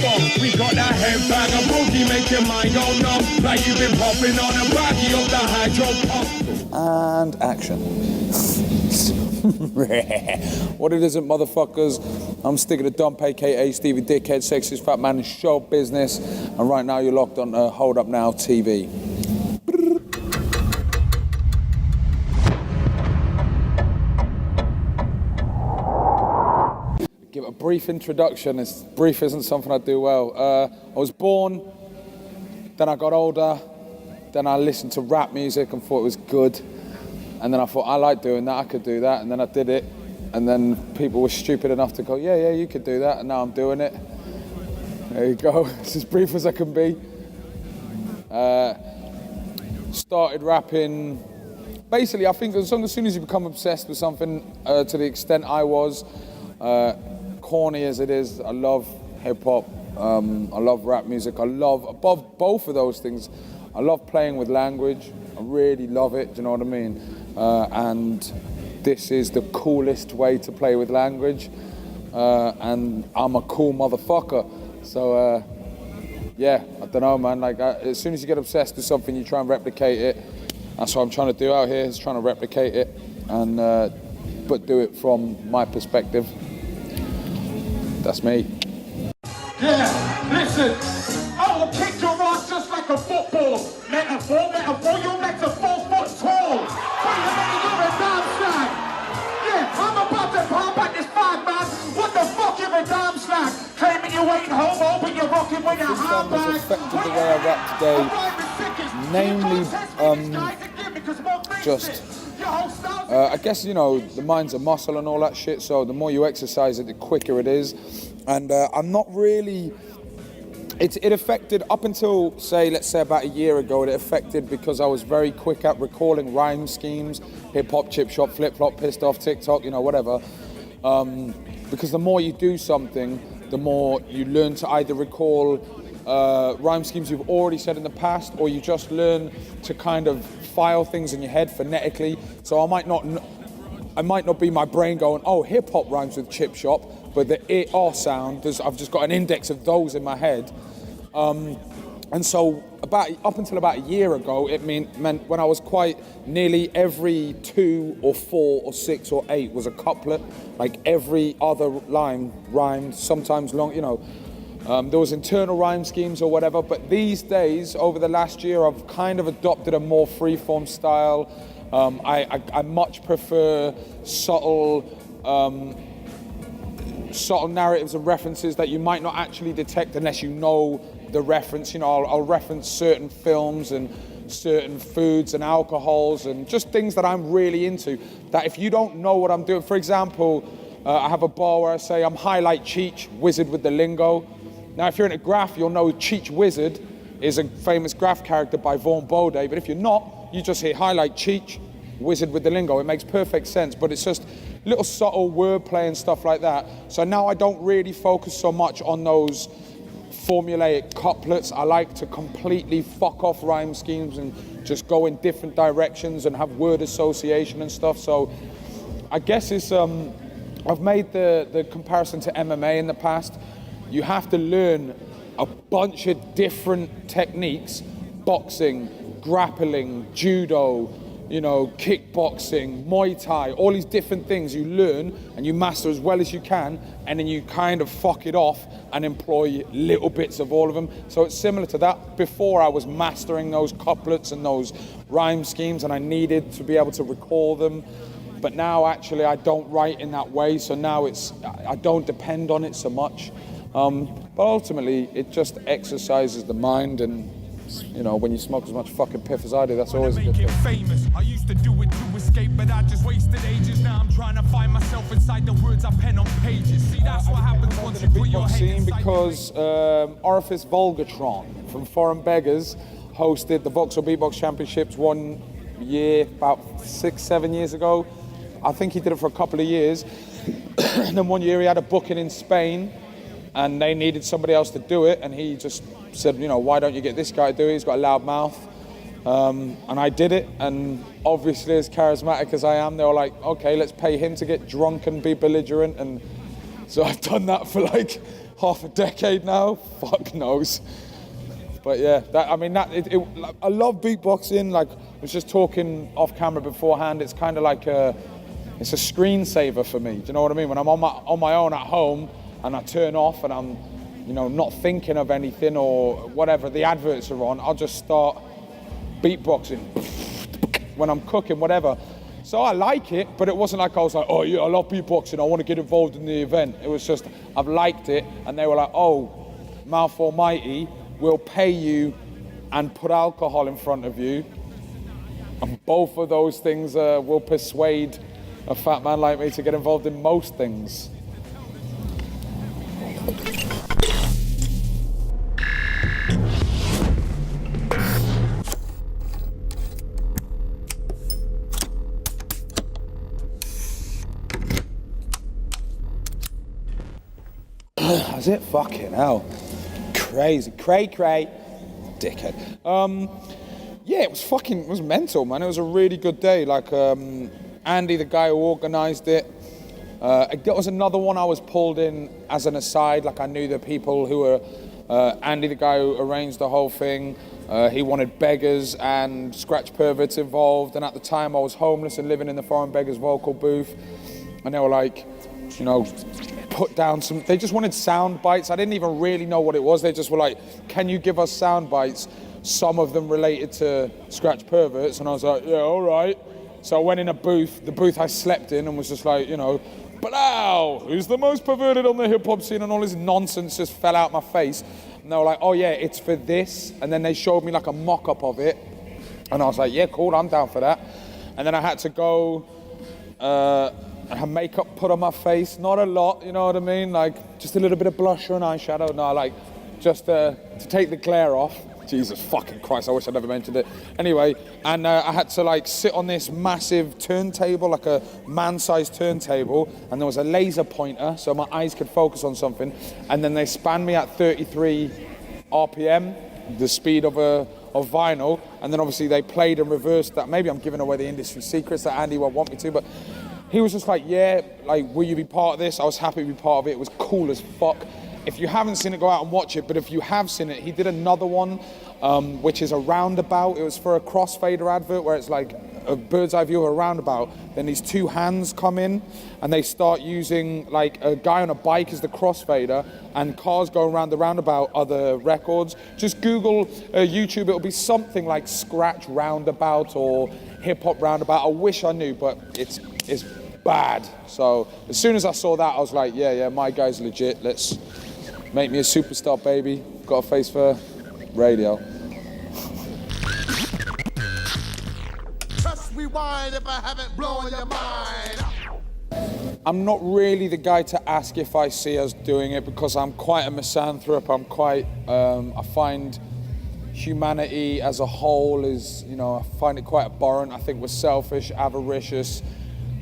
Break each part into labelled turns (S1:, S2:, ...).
S1: funk. We got that headbang, a boogie, make your mind go numb. Like you've been popping on a baggie of the hydro pump.
S2: And action. What it isn't, motherfuckers. I'm Stig Of The Dump, aka Stevie Dickhead, sexiest fat man in show business. And right now you're locked on Hold Up Now TV. Give a brief introduction. It's brief isn't something I do well. I was born, then I got older, then I listened to rap music and thought it was good. And then I thought, I like doing that, I could do that. And then I did it. And then people were stupid enough to go, yeah, you could do that. And now I'm doing it. There you go. It's as brief as I can be. Started rapping. Basically, I think as soon as you become obsessed with something, to the extent I was, corny as it is, I love hip hop. I love rap music. I love, above both of those things, I love playing with language. I really love it, do you know what I mean? And this is the coolest way to play with language. And I'm a cool motherfucker. So, yeah, I don't know, man. Like, as soon as you get obsessed with something, you try and replicate it. That's what I'm trying to do out here, is trying to replicate it, and but do it from my perspective. That's me.
S3: Yeah, listen, I will kick your ass just like a football. Metaphor, you're meant to 4 foot tall. Wait a minute, you're a damn slag. Yeah, I'm about to pump at this bag, man. What the fuck, you're a damn slag? Claiming you ain't homo, but you're rocking with your handbag.
S2: This affected the way I rap today, namely, I guess, you know, the mind's a muscle and all that shit, so the more you exercise it, the quicker it is. And I'm not really, it affected up until, let's say about a year ago, it affected because I was very quick at recalling rhyme schemes, hip-hop, chip shop, flip-flop, pissed off, TikTok, you know, whatever. Because the more you do something, the more you learn to either recall rhyme schemes you've already said in the past, or you just learn to kind of file things in your head phonetically. So I might not be my brain going, oh, hip hop rhymes with chip shop, but the it-or sound, I've just got an index of those in my head. And so up until about a year ago, it meant when I was quite nearly every 2 or 4 or 6 or 8 was a couplet, like every other line rhymed, sometimes long, you know. There was internal rhyme schemes or whatever, but these days, over the last year, I've kind of adopted a more free-form style. I much prefer subtle narratives and references that you might not actually detect unless you know the reference. You know, I'll reference certain films and certain foods and alcohols and just things that I'm really into, that if you don't know what I'm doing, for example, I have a bar where I say I'm Highlight Cheech, wizard with the lingo. Now, if you're into graph, you'll know Cheech Wizard is a famous graph character by Vaughn Bode, but if you're not, you just hear Highlight Cheech, wizard with the lingo. It makes perfect sense, but it's just little subtle wordplay and stuff like that. So now I don't really focus so much on those formulaic couplets. I like to completely fuck off rhyme schemes and just go in different directions and have word association and stuff. So I guess it's, I've made the comparison to MMA in the past. You have to learn a bunch of different techniques, boxing, grappling, judo, you know, kickboxing, Muay Thai, all these different things you learn and you master as well as you can, and then you kind of fuck it off and employ little bits of all of them. So it's similar to that. Before I was mastering those couplets and those rhyme schemes and I needed to be able to recall them. But now actually I don't write in that way, so now I don't depend on it so much. But ultimately, it just exercises the mind, and you know, when you smoke as much fucking piff as I do, that's always a good thing.
S4: Famous. I used to do it to escape, but I just wasted ages. Now I'm trying to find myself inside the words I pen on pages. See, that's what happens once you put your head inside.
S2: Because Orifice Volgatron from Foreign Beggars hosted the Vauxhall Beatbox Championships one year, about 6-7 years ago. I think he did it for a couple of years. And then one year he had a booking in Spain, and they needed somebody else to do it, and he just said, you know, why don't you get this guy to do it? He's got a loud mouth. And I did it, and obviously as charismatic as I am, they were like, okay, let's pay him to get drunk and be belligerent. And so I've done that for like half a decade now. Fuck knows. But yeah, I love beatboxing. Like, I was just talking off camera beforehand. It's kind of like it's a screensaver for me. Do you know what I mean? When I'm on my own at home and I turn off and I'm, not thinking of anything or whatever, the adverts are on, I'll just start beatboxing when I'm cooking, whatever. So I like it, but it wasn't like I was like, oh yeah, I love beatboxing, I want to get involved in the event. It was just, I've liked it, and they were like, oh, Mouth Almighty, we'll pay you and put alcohol in front of you. And both of those things will persuade a fat man like me to get involved in most things. Has it? Fucking hell. Crazy. Cray. Dickhead. Yeah, it was mental, man. It was a really good day. Like, Andy, the guy who organised it, there was another one I was pulled in as an aside. Like, I knew the people who were, Andy, the guy who arranged the whole thing, he wanted beggars and scratch perverts involved. And at the time I was homeless and living in the Foreign Beggars vocal booth. And they were like, put down they just wanted sound bites. I didn't even really know what it was. They just were like, can you give us sound bites? Some of them related to scratch perverts. And I was like, yeah, all right. So I went in the booth I slept in, and was just like, blow, who's the most perverted on the hip hop scene? And all this nonsense just fell out my face. And they were like, oh yeah, it's for this. And then they showed me like a mock-up of it. And I was like, yeah, cool, I'm down for that. And then I had to go, I had makeup put on my face, not a lot, you know what I mean? Like, just a little bit of blusher and eyeshadow. No, like, just to take the glare off. Jesus fucking Christ, I wish I'd never mentioned it. Anyway, and I had to like sit on this massive turntable, like a man-sized turntable, and there was a laser pointer so my eyes could focus on something, and then they spanned me at 33 RPM, the speed of vinyl, and then obviously they played and reversed that. Maybe I'm giving away the industry secrets that Andy won't want me to, but he was just like, yeah, like, will you be part of this? I was happy to be part of it. It was cool as fuck. If you haven't seen it, go out and watch it. But if you have seen it, he did another one, which is a roundabout. It was for a crossfader advert where it's like a bird's eye view of a roundabout. Then these two hands come in and they start using like a guy on a bike as the crossfader, and cars going around the roundabout are the records. Just Google YouTube. It'll be something like Scratch Roundabout or Hip Hop Roundabout. I wish I knew, but it's bad. So as soon as I saw that, I was like, yeah, my guy's legit. Let's make me a superstar, baby. Got a face for radio.
S5: Press rewind if I haven't blown your mind.
S2: I'm not really the guy to ask if I see us doing it, because I'm quite a misanthrope. I'm quite, I find humanity as a whole is, I find it quite abhorrent. I think we're selfish, avaricious,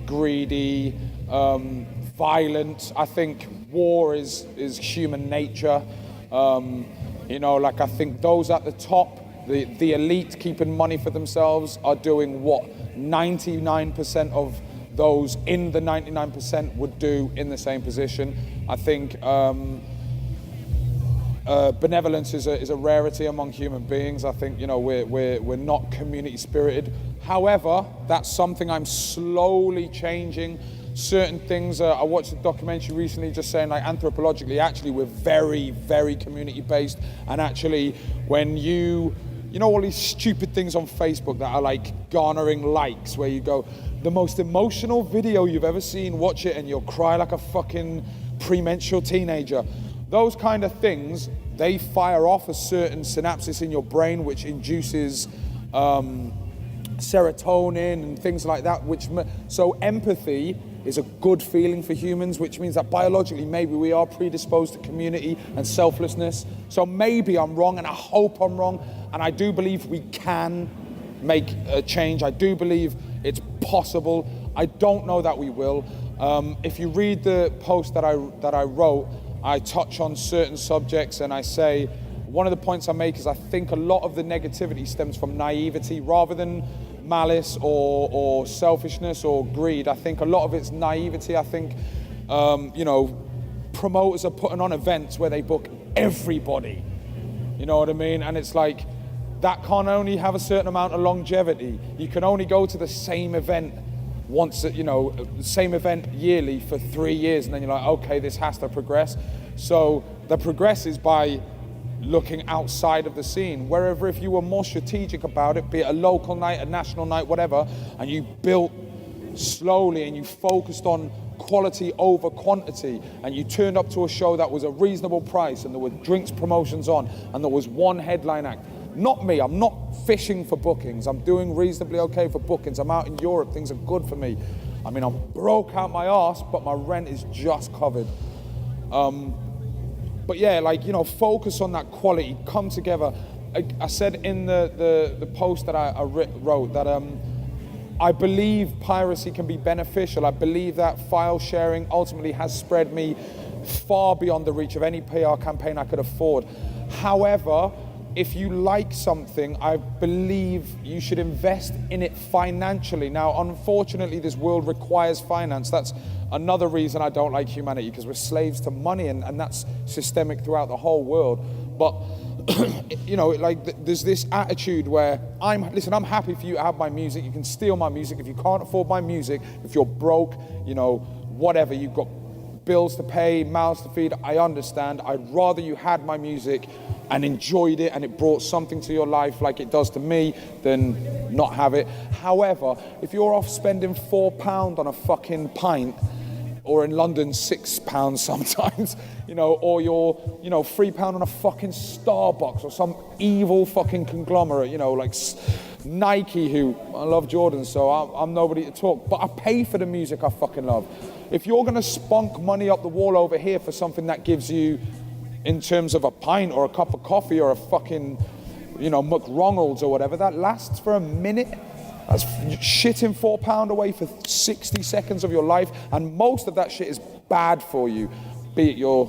S2: greedy, violent. I think war is human nature. Like, I think those at the top, the elite keeping money for themselves, are doing what 99% of those in the 99% would do in the same position. I think benevolence is a rarity among human beings. I think we're not community spirited. However, that's something I'm slowly changing. Certain things, I watched a documentary recently just saying, like, anthropologically, actually we're very, very community based. And actually, when you all these stupid things on Facebook that are like garnering likes, where you go, the most emotional video you've ever seen, watch it and you'll cry like a fucking premenstrual teenager. Those kind of things, they fire off a certain synapses in your brain which induces serotonin and things like that. So empathy is a good feeling for humans, which means that biologically maybe we are predisposed to community and selflessness. So maybe I'm wrong, and I hope I'm wrong, and I do believe we can make a change. I do believe it's possible. I don't know that we will. If you read the post that I wrote, I touch on certain subjects, and I say, one of the points I make is I think a lot of the negativity stems from naivety rather than malice or selfishness or greed. I think a lot of it's naivety. I think, promoters are putting on events where they book everybody. You know what I mean? And it's like, that can only have a certain amount of longevity. You can only go to the same event once, you know, same event yearly for 3 years, and then you're like, okay, this has to progress. So the progress is by looking outside of the scene. Wherever if you were more strategic about it, be it a local night, a national night, whatever, and you built slowly and you focused on quality over quantity, and you turned up to a show that was a reasonable price and there were drinks promotions on and there was one headline act. Not me, I'm not fishing for bookings. I'm doing reasonably okay for bookings. I'm out in Europe, things are good for me. I mean, I'm broke out my arse, but my rent is just covered. But yeah, like, you know, focus on that quality, come together. I said in the post that I wrote that I believe piracy can be beneficial. I believe that file sharing ultimately has spread me far beyond the reach of any PR campaign I could afford. However, if you like something, I believe you should invest in it financially. Now, unfortunately, this world requires finance. That's another reason I don't like humanity, because we're slaves to money, and that's systemic throughout the whole world. But you know, like, there's this attitude where I'm happy for you to have my music. You can steal my music if you can't afford my music. If you're broke, you know, whatever, you've got bills to pay, mouths to feed, I understand. I'd rather you had my music and enjoyed it and it brought something to your life like it does to me than not have it. However, if you're off spending £4 on a fucking pint, or in London, £6 sometimes, you know, or you're, you know, £3 on a fucking Starbucks or some evil fucking conglomerate, you know, like Nike, who, I love Jordan, so I'm nobody to talk, but I pay for the music I fucking love. If you're gonna spunk money up the wall over here for something that gives you, in terms of a pint or a cup of coffee or a fucking, you know, McRonald's or whatever, that lasts for a minute. That's shitting £4 away for 60 seconds of your life, and most of that shit is bad for you, be it you're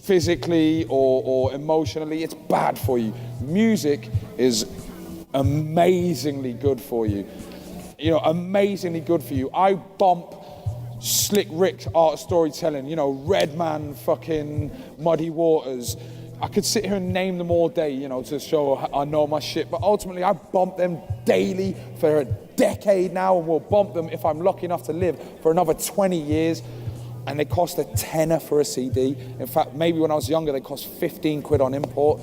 S2: physically or emotionally, it's bad for you. Music is amazingly good for you. You know, amazingly good for you. I bump Slick Rick's art of storytelling, you know, Redman, fucking Muddy Waters. I could sit here and name them all day, you know, to show I know my shit, but ultimately I bump them daily for a decade now, and will bump them, if I'm lucky enough to live, for another 20 years, and they cost a tenner for a CD. In fact, maybe when I was younger, they cost 15 quid on import.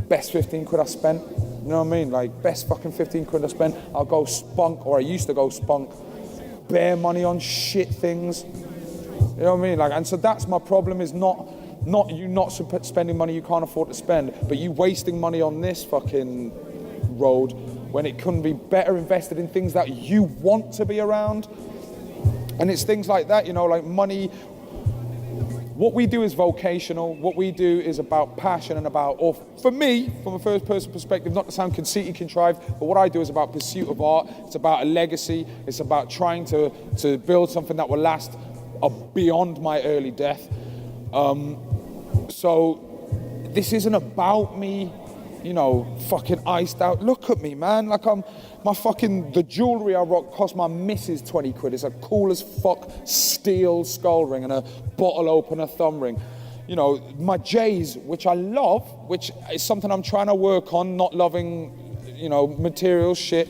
S2: Best 15 quid I spent, you know what I mean? Like, best fucking 15 quid I spent. I'll go spunk, or I used to go spunk, bare money on shit things, you know what I mean? Like, and so that's my problem, is not you not spending money you can't afford to spend, but you wasting money on this fucking road when it couldn't be better invested in things that you want to be around. And it's things like that, you know, like money. What we do is vocational. What we do is about passion and about, or for me, from a first person perspective, not to sound conceited, contrived, but what I do is about pursuit of art. It's about a legacy. It's about trying to build something that will last beyond my early death. So this isn't about me, you know, fucking iced out. Look at me, man. Like, the jewellery I rock cost my missus 20 quid. It's a cool as fuck steel skull ring and a bottle opener thumb ring. You know, my J's, which I love, which is something I'm trying to work on, not loving, you know, material shit.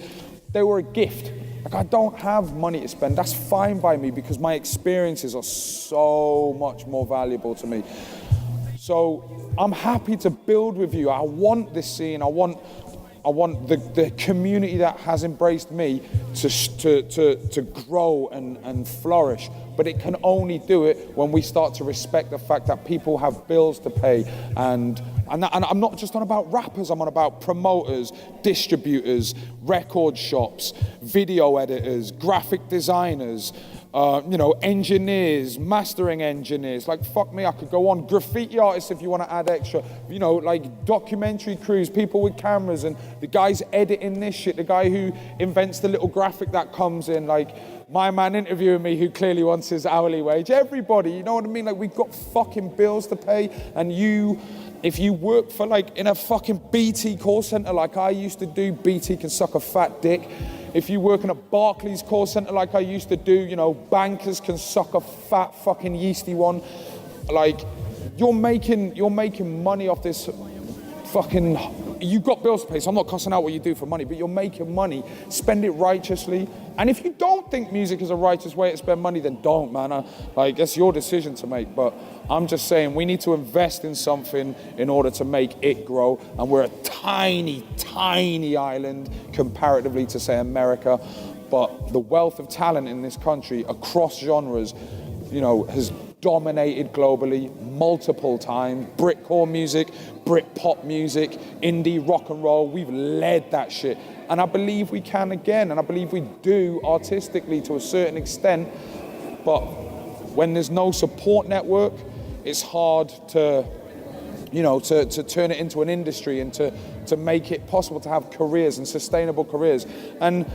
S2: They were a gift. Like, I don't have money to spend. That's fine by me, because my experiences are so much more valuable to me. So I'm happy to build with you. I want this scene. I want the community that has embraced me to grow and flourish. But it can only do it when we start to respect the fact that people have bills to pay. And I'm not just on about rappers, I'm on about promoters, distributors, record shops, video editors, graphic designers, you know, engineers, mastering engineers. Like, fuck me, I could go on. Graffiti artists, if you want to add extra. You know, like documentary crews, people with cameras, and the guys editing this shit, the guy who invents the little graphic that comes in, like my man interviewing me who clearly wants his hourly wage. Everybody, you know what I mean? Like, we've got fucking bills to pay, and if you work for, like, in a fucking BT call center like I used to do, BT can suck a fat dick. If you work in a Barclays call center like I used to do, you know, bankers can suck a fat fucking yeasty one. like, you're making money off this fucking, you've got bills to pay, so I'm not cussing out what you do for money, but you're making money, spend it righteously. And if you don't think music is a righteous way to spend money, then don't, man. Like, that's your decision to make, but I'm just saying we need to invest in something in order to make it grow, and we're a tiny, tiny island comparatively to, say, America, but the wealth of talent in this country across genres, you know, has dominated globally multiple times. Britcore music, Britpop music, indie rock and roll, we've led that shit. And I believe we can again, and I believe we do artistically to a certain extent, but when there's no support network, it's hard to, you know, to turn it into an industry and to make it possible to have careers and sustainable careers. And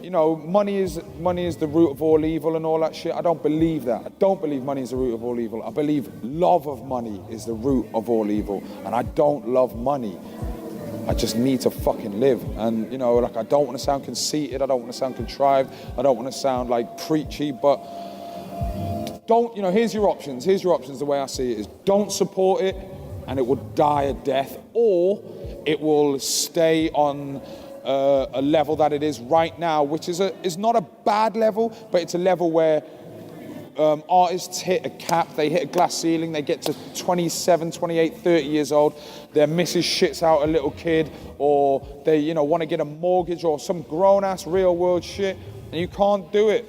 S2: you know, money is the root of all evil and all that shit. I don't believe that. I don't believe money is the root of all evil. I believe love of money is the root of all evil. And I don't love money. I just need to fucking live. And, you know, like, I don't want to sound conceited. I don't want to sound contrived. I don't want to sound, like, preachy. But don't, you know, here's your options. Here's your options the way I see it is don't support it and it will die a death, or it will stay on a level that it is right now, which is not a bad level, but it's a level where artists hit a cap, they hit a glass ceiling, they get to 27, 28, 30 years old, their missus shits out a little kid, or they, you know, want to get a mortgage or some grown-ass real world shit, and you can't do it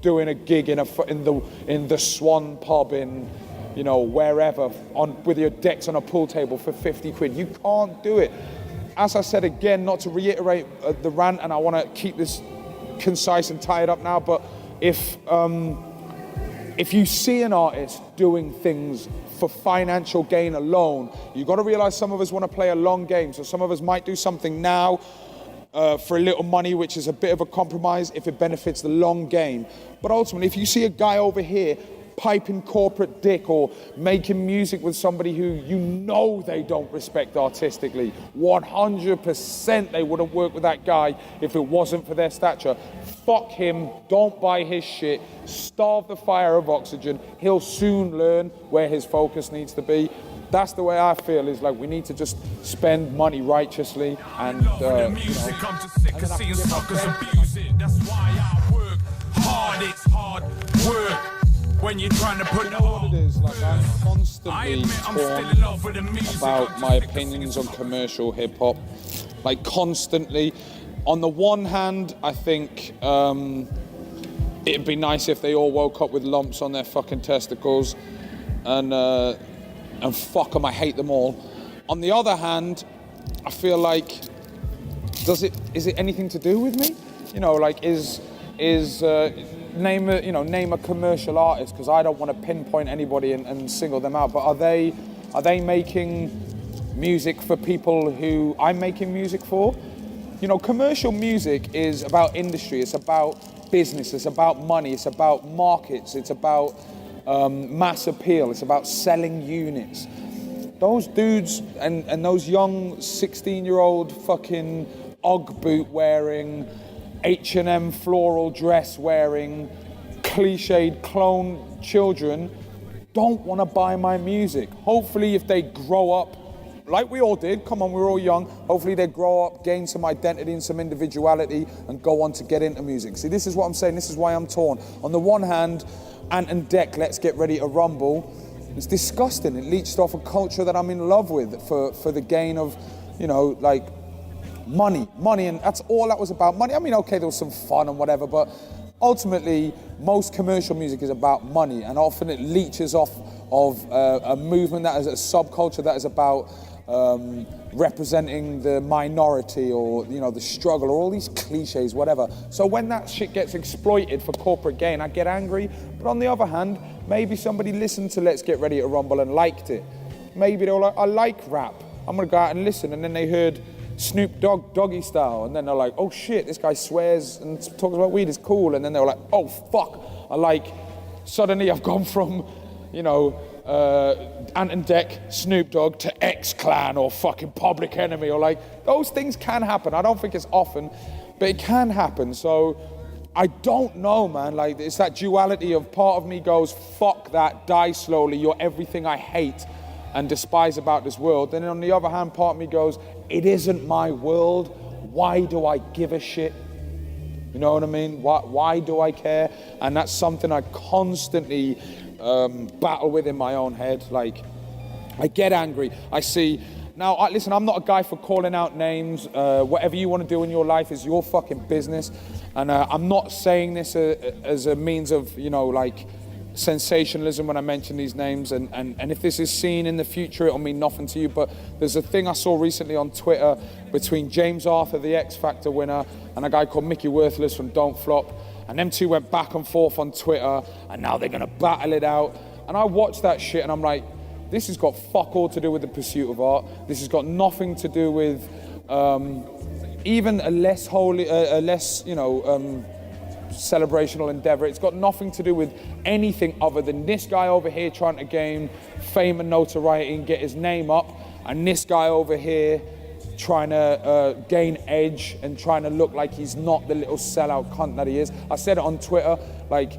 S2: doing a gig in the Swan pub in, you know, wherever, with your decks on a pool table for 50 quid. You can't do it. As I said again, not to reiterate the rant, and I want to keep this concise and tied up now, but if you see an artist doing things for financial gain alone, you've got to realize some of us want to play a long game. So some of us might do something now for a little money, which is a bit of a compromise if it benefits the long game. But ultimately, if you see a guy over here piping corporate dick or making music with somebody who you know they don't respect artistically, 100% they wouldn't work with that guy if it wasn't for their stature. Fuck him, don't buy his shit, starve the fire of oxygen. He'll soon learn where his focus needs to be. That's the way I feel, is like we need to just spend money righteously and
S4: music, I'm just sick of seeing suckers abuse it. That's why I work hard, it's hard work. When you're trying to put
S2: what it is, like, I'm constantly torn about my opinions on commercial hip-hop, like, constantly. On the one hand, I think it'd be nice if they all woke up with lumps on their fucking testicles, and fuck them, I hate them all. On the other hand, I feel like, is it anything to do with me? You know, like, name a commercial artist, because I don't want to pinpoint anybody and single them out, but are they making music for people who I'm making music for? You know, commercial music is about industry, it's about business, it's about money, it's about markets, it's about mass appeal, it's about selling units. Those dudes and those young 16-year-old fucking Ugg boot wearing, H&M floral dress wearing, cliched clone children don't want to buy my music. Hopefully, if they grow up, like we all did, come on, we were all young, hopefully they grow up, gain some identity and some individuality, and go on to get into music. See, this is what I'm saying, this is why I'm torn. On the one hand, Ant and Dec, Let's Get Ready to Rumble, it's disgusting. It leached off a culture that I'm in love with for the gain of, you know, like, money, and that's all that was about. Money. I mean, okay, there was some fun and whatever, but ultimately, most commercial music is about money, and often it leeches off of a movement that is a subculture that is about representing the minority, or, you know, the struggle, or all these cliches, whatever. So when that shit gets exploited for corporate gain, I get angry. But on the other hand, maybe somebody listened to Let's Get Ready to Rumble and liked it. Maybe they were like, I like rap, I'm gonna go out and listen, and then they heard Snoop Dogg, Doggy Style, and then they're like, oh shit, this guy swears and talks about weed, is cool, and then they were like, oh fuck, suddenly I've gone from, you know, Ant and Dec, Snoop Dogg, to X-Clan or fucking Public Enemy, or like, those things can happen. I don't think it's often, but it can happen. So I don't know, man. Like, it's that duality of part of me goes, fuck that, die slowly, you're everything I hate and despise about this world. Then on the other hand, part of me goes, it isn't my world. Why do I give a shit? You know what I mean? Why do I care? And that's something I constantly battle with in my own head. Like, I get angry. I see. Now, listen, I'm not a guy for calling out names. Whatever you want to do in your life is your fucking business. And I'm not saying this as a means of, you know, like, sensationalism when I mention these names. And if this is seen in the future, it'll mean nothing to you. But there's a thing I saw recently on Twitter between James Arthur, the X Factor winner, and a guy called Mickey Worthless from Don't Flop. And them two went back and forth on Twitter, and now they're going to battle it out. And I watched that shit, and I'm like, this has got fuck all to do with the pursuit of art. This has got nothing to do with even a less holy, celebrational endeavor. It's got nothing to do with anything other than this guy over here trying to gain fame and notoriety and get his name up, and this guy over here trying to gain edge and trying to look like he's not the little sellout cunt that he is. I said it on Twitter, like,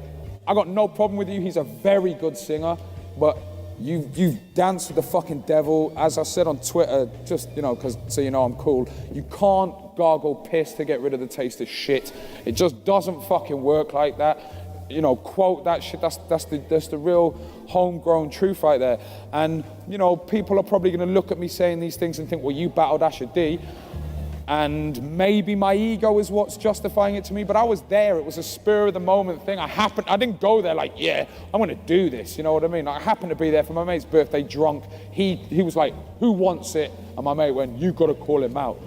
S2: I got no problem with you. He's a very good singer, but you've danced with the fucking devil. As I said on Twitter, just, you know, because so you know I'm cool, you can't gargle piss to get rid of the taste of shit. It just doesn't fucking work like that. You know, quote that shit. That's the real homegrown truth right there. And, you know, people are probably going to look at me saying these things and think, well, you battled Asher D. And maybe my ego is what's justifying it to me, but I was there. It was a spur of the moment thing. I didn't go there like, yeah, I'm gonna do this, you know what I mean? I happened to be there for my mate's birthday drunk. He was like, who wants it? And my mate went, you gotta call him out.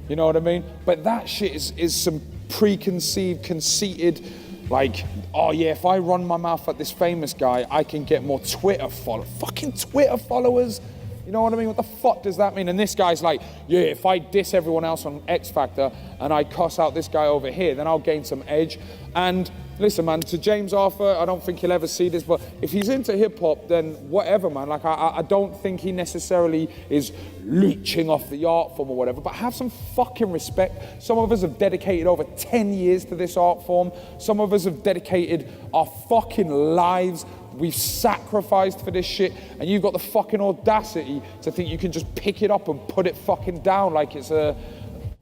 S2: You know what I mean? But that shit is some preconceived, conceited, like, oh yeah, if I run my mouth at this famous guy, I can get more Twitter followers. Fucking Twitter followers. You know what I mean? What the fuck does that mean? And this guy's like, yeah, if I diss everyone else on X Factor and I cuss out this guy over here, then I'll gain some edge. And listen, man, to James Arthur, I don't think he'll ever see this, but if he's into hip hop, then whatever, man. Like, I don't think he necessarily is leeching off the art form or whatever, but have some fucking respect. Some of us have dedicated over 10 years to this art form. Some of us have dedicated our fucking lives. We've sacrificed for this shit, and you've got the fucking audacity to think you can just pick it up and put it fucking down like it's a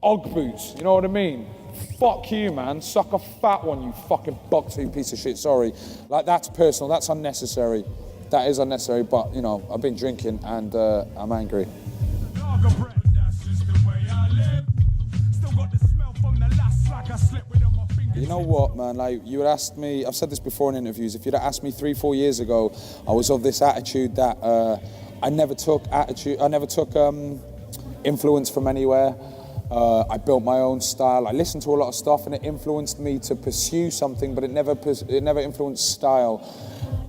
S2: Ugg boots, you know what I mean? Fuck you, man. Suck a fat one, you fucking boxing piece of shit, sorry. Like, that's personal, that's unnecessary. That is unnecessary, but, you know, I've been drinking and I'm angry. You know what, man, like, you would ask me, I've said this before in interviews, if you'd have asked me 3-4 years ago, I was of this attitude that I never took influence from anywhere. I built my own style. I listened to a lot of stuff and it influenced me to pursue something, but it never influenced style.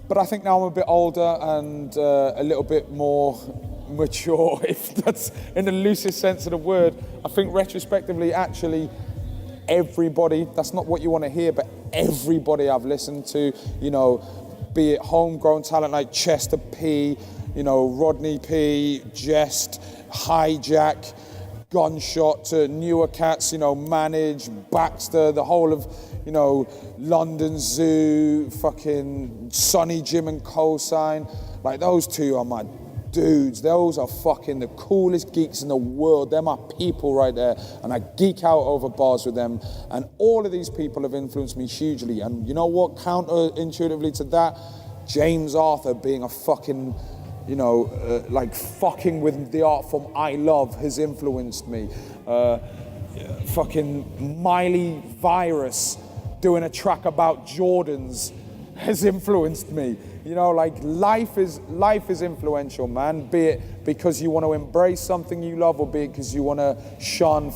S2: But I think now I'm a bit older and a little bit more mature, if that's in the loosest sense of the word. I think retrospectively, actually, everybody, that's not what you want to hear, but everybody I've listened to, you know, be it homegrown talent like Chester P, you know, Rodney P, Jest, Hijack, Gunshot, to newer cats, you know, Manage, Baxter, the whole of, you know, London Zoo, fucking Sonny Jim and Cosign, like, those two are my dudes. Those are fucking the coolest geeks in the world. They're my people right there, and I geek out over bars with them, and all of these people have influenced me hugely. And you know what, counterintuitively to that, James Arthur being a fucking, you know, like fucking with the art form I love has influenced me. Fucking Miley Virus doing a track about Jordans has influenced me. You know, like, life is influential, man. Be it because you want to embrace something you love, or be it because you want to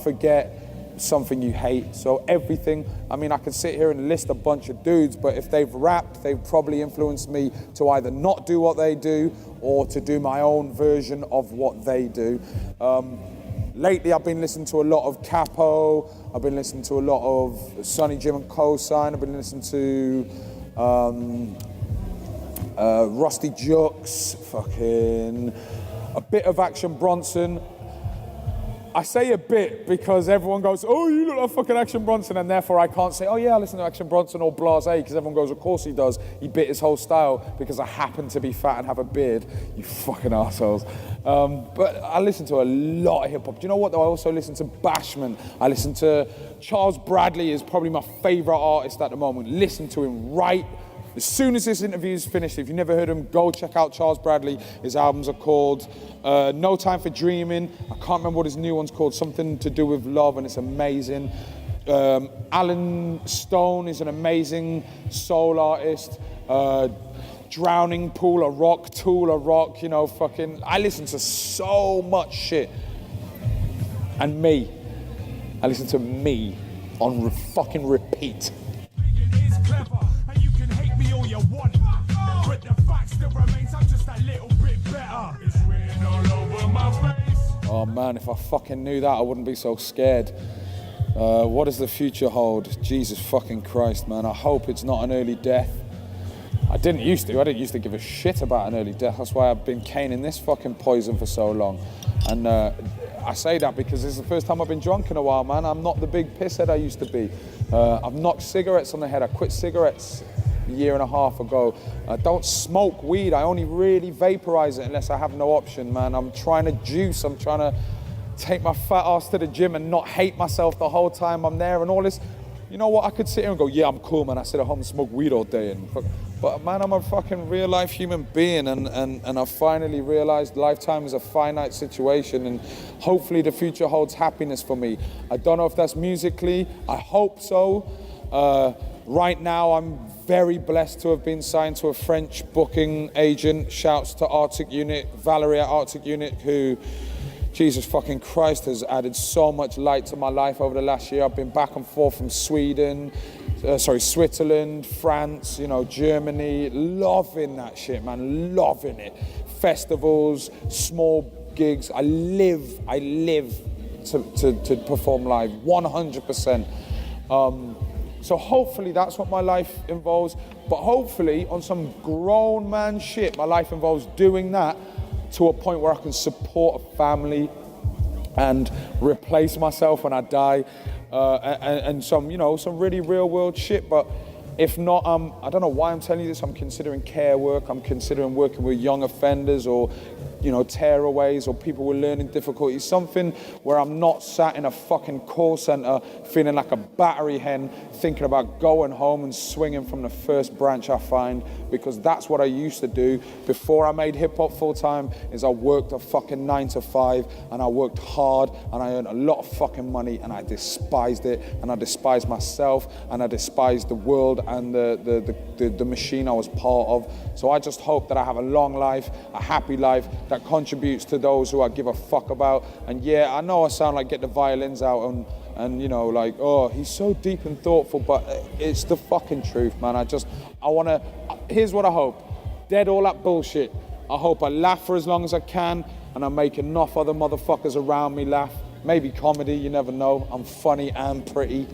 S2: forget something you hate. So everything, I mean, I could sit here and list a bunch of dudes, but if they've rapped, they've probably influenced me to either not do what they do or to do my own version of what they do. Lately, I've been listening to a lot of Capo. I've been listening to a lot of Sonny Jim and Cosign. I've been listening to Rusty Jux, fucking a bit of Action Bronson. I say a bit because everyone goes, oh, you look like fucking Action Bronson, and therefore I can't say, oh yeah, I listen to Action Bronson or Blasé, because everyone goes, of course he does. He bit his whole style because I happen to be fat and have a beard. You fucking assholes. But I listen to a lot of hip hop. Do you know what though? I also listen to Bashman. I listen to Charles Bradley is probably my favorite artist at the moment. Listen to him right as soon as this interview is finished. If you've never heard him, go check out Charles Bradley. His albums are called No Time for Dreaming. I can't remember what his new one's called, something to do with love, and it's amazing. Alan Stone is an amazing soul artist. Drowning Pool of Rock, Tool of Rock, you know, fucking, I listen to so much shit. And me. I listen to me on fucking repeat. Oh man, if I fucking knew that, I wouldn't be so scared. What does the future hold? Jesus fucking Christ, man. I hope it's not an early death. I didn't used to give a shit about an early death. That's why I've been caning this fucking poison for so long. And I say that because this is the first time I've been drunk in a while, man. I'm not the big pisshead I used to be. I've knocked cigarettes on the head. I quit cigarettes a year and a half ago. I don't smoke weed. I only really vaporize it unless I have no option, man. I'm trying to juice. I'm trying to take my fat ass to the gym and not hate myself the whole time I'm there and all this. You know what? I could sit here and go, yeah, I'm cool, man. I sit at home and smoke weed all day. But man, I'm a fucking real life human being, and I finally realized lifetime is a finite situation, and hopefully the future holds happiness for me. I don't know if that's musically. I hope so. Right now, I'm very blessed to have been signed to a French booking agent. Shouts to Arctic Unit, Valerie at Arctic Unit, who, Jesus fucking Christ, has added so much light to my life over the last year. I've been back and forth from Switzerland, France, you know, Germany. Loving that shit, man, loving it. Festivals, small gigs. I live to perform live, 100%. So hopefully that's what my life involves. But hopefully on some grown man shit, my life involves doing that to a point where I can support a family and replace myself when I die, and some, you know, some really real world shit. But if not, I don't know why I'm telling you this. I'm considering care work. I'm considering working with young offenders, or, you know, tearaways, or people with learning difficulties. Something where I'm not sat in a fucking call center feeling like a battery hen, thinking about going home and swinging from the first branch I find, because that's what I used to do before I made hip hop full time. Is I worked a fucking 9 to 5, and I worked hard, and I earned a lot of fucking money, and I despised it, and I despised myself, and I despised the world and the machine I was part of. So I just hope that I have a long life, a happy life, that contributes to those who I give a fuck about. And yeah, I know I sound like get the violins out and you know, like, oh, he's so deep and thoughtful, but it's the fucking truth, man. Here's what I hope. Dead all that bullshit. I hope I laugh for as long as I can, and I make enough other motherfuckers around me laugh. Maybe comedy, you never know. I'm funny and pretty.